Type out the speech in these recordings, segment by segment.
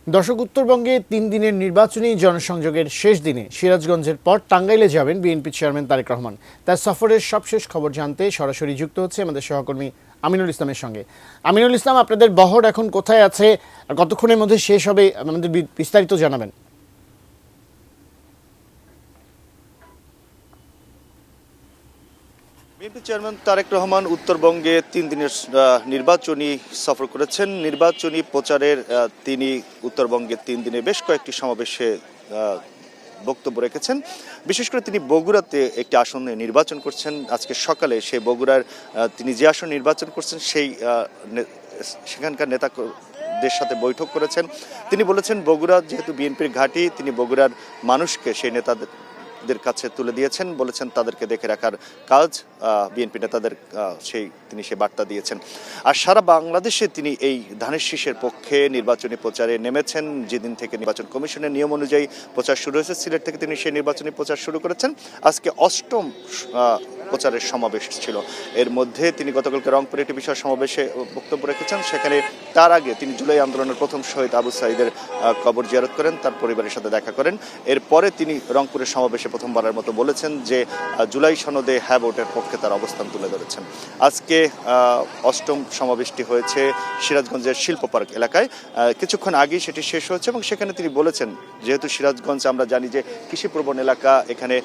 দর্শক, উত্তরবঙ্গে 3 দিনের নির্বাচনী জনসংযোগের শেষ দিনে সিরাজগঞ্জের পর টাঙ্গাইলে যাবেন বিএনপি চেয়ারম্যান তারেক রহমান। তার সফরের সবশেষ খবর জানতে সরাসরি যুক্ত হচ্ছে আমাদের সহকর্মী আমিনুল ইসলামের সঙ্গে। আমিনুল ইসলাম, আপনাদের বহর এখন কোথায় আছে আর কতক্ষণের মধ্যে শেষ হবে, আমাদের বিস্তারিত জানাবেন। বিএনপি চেয়ারম্যান তারেক রহমান উত্তরবঙ্গে 3 দিনের নির্বাচনী সফর করেছেন। নির্বাচনী প্রচারের তিনি উত্তরবঙ্গে 3 দিনে বেশ কয়েকটি সমাবেশে বক্তব্য রেখেছেন। বিশেষ করে তিনি বগুড়াতে একটি আসনে নির্বাচন করছেন। আজকে সকালে সেই বগুড়ার তিনি যে আসন নির্বাচন করছেন সেখানকার নেতাদের সাথে বৈঠক করেছেন। তিনি বলেছেন বগুড়া যেহেতু বিএনপির ঘাঁটি, তিনি বগুড়ার মানুষকে সেই নেতাদের কাছে তুলে দিয়েছেন, বলেছেন তাদেরকে দেখে রাখার কাজ বিএনপি নেতাদের তিনি সে বার্তা দিয়েছেন। আর সারা বাংলাদেশে তিনি এই ধানের শীষের পক্ষে নির্বাচনী প্রচারে নেমেছেন। যেদিন থেকে নির্বাচন কমিশনের নিয়ম অনুযায়ী প্রচার শুরু হয়েছে, সিলেট থেকে তিনি সেই নির্বাচনী প্রচার শুরু করেছেন। আজকে 8ম প্রচারের সমাবেশ ছিল। এর মধ্যে তিনি গতকালকে রংপুরে একটি বিশাল সমাবেশে বক্তব্য রেখেছেন। সেখানে তার আগে তিনি জুলাই আন্দোলনের প্রথম শহীদ আবু সাঈদের কবর জিয়ারত করেন, তার পরিবারের সাথে দেখা করেন। এরপরে তিনি রংপুরের সমাবেশে প্রথমবারের মতো বলেছেন যে জুলাই সনদে হ্যাঁ ভোটের পক্ষে তার অবস্থান তুলে ধরেছেন। আজকে 8ম সমাবেশটি হয়েছে সিরাজগঞ্জের শিল্প পার্ক এলাকায়। কিছুক্ষণ আগেই সেটি শেষ হয়েছে এবং সেখানে তিনি বলেছেন যেহেতু সিরাজগঞ্জ আমরা জানি যে কৃষিপ্রবণ এলাকা, এখানে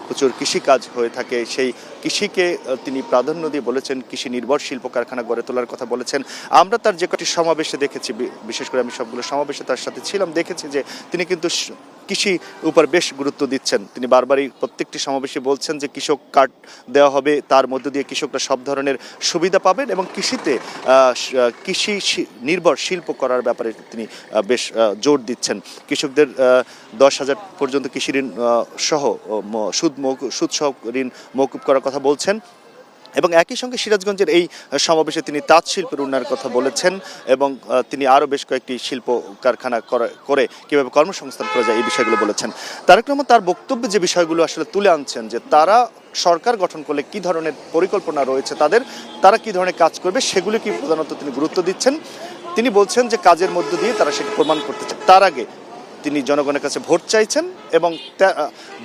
প্রচুর কৃষিকাজ হয়ে থাকে, সেই কৃষিকে তিনি প্রাধান্য দিয়ে বলেছেন কৃষি নির্ভর শিল্প কারখানা গড়ে তোলার কথা বলেছেন। আমরা তার যে কটি সমাবেশে দেখেছি, বিশেষ করে আমি সবগুলো সমাবেশে তার সাথে ছিলাম, দেখেছি যে তিনি কিন্তু কৃষি উপর বেশ গুরুত্ব দিচ্ছেন। তিনি বারবারই প্রত্যেকটি সমাবেশে বলছেন যে কৃষক কার্ড দেওয়া হবে, তার মধ্য দিয়ে কৃষকরা সব ধরনের সুবিধা পাবেন এবং কৃষিতে কৃষি নির্ভর শিল্প করার ব্যাপারে তিনি বেশ জোর দিচ্ছেন। কৃষকদের 10,000 পর্যন্ত কৃষি ঋণ সহ সুদ সহ ঋণ মওকুফ করার কথা বলছেন এবং একই সঙ্গে সিরাজগঞ্জের এই সমাবেশে তিনি তাঁত শিল্পের উন্নয়নের কথা বলেছেন এবং তিনি আরও বেশ কয়েকটি শিল্প কারখানা করে কীভাবে কর্মসংস্থান করা যায় এই বিষয়গুলো বলেছেন। তারেক রহমান তার বক্তব্যে যে বিষয়গুলো আসলে তুলে আনছেন যে তারা সরকার গঠন করলে কি ধরনের পরিকল্পনা রয়েছে তারা কি ধরনের কাজ করবে সেগুলো কি প্রধানত তিনি গুরুত্ব দিচ্ছেন। তিনি বলছেন যে কাজের মধ্য দিয়ে তারা সেটি প্রমাণ করতে চান। তার আগে তিনি জনগণের কাছে ভোট চাইছেন এবং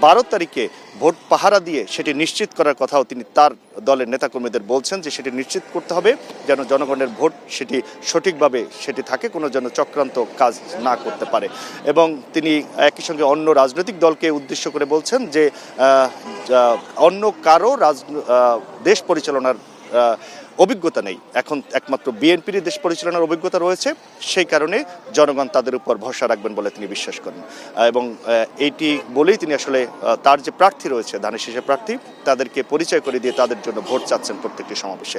12 তারিখে ভোট পাহারা দিয়ে সেটি নিশ্চিত করার কথাও তিনি তার দলের নেতাকর্মীদের বলছেন যে সেটি নিশ্চিত করতে হবে যেন জনগণের ভোট সেটি সঠিকভাবে সেটি থাকে, কোনো যেন চক্রান্ত কাজ না করতে পারে। এবং তিনি একই সঙ্গে অন্য রাজনৈতিক দলকে উদ্দেশ্য করে বলছেন যে অন্য কারো দেশ পরিচালনার অভিজ্ঞতা নেই, এখন একমাত্র বিএনপির দেশ পরিচালনার অভিজ্ঞতা রয়েছে, সেই কারণে জনগণ তাদের উপর ভরসা রাখবেন বলে তিনি বিশ্বাস করেন। এবং এইটি বলেই তিনি আসলে তার যে প্রার্থী রয়েছে ধানের শীষের প্রার্থী তাদেরকে পরিচয় করে দিয়ে তাদের জন্য ভোট চাচ্ছেন প্রত্যেকটি সমাবেশে।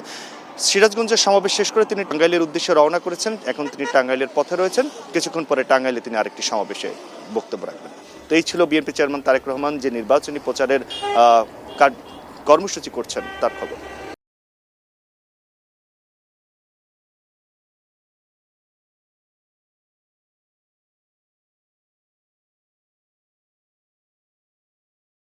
সিরাজগঞ্জের সমাবেশ শেষ করে তিনি টাঙ্গাইলের উদ্দেশ্যে রওনা করেছেন। এখন তিনি টাঙ্গাইলের পথে রয়েছেন, কিছুক্ষণ পরে টাঙ্গাইলে তিনি আরেকটি সমাবেশে বক্তব্য রাখবেন। তো এই ছিল বিএনপি চেয়ারম্যান তারেক রহমান যে নির্বাচনী প্রচারের কর্মসূচি করছেন তার খবর।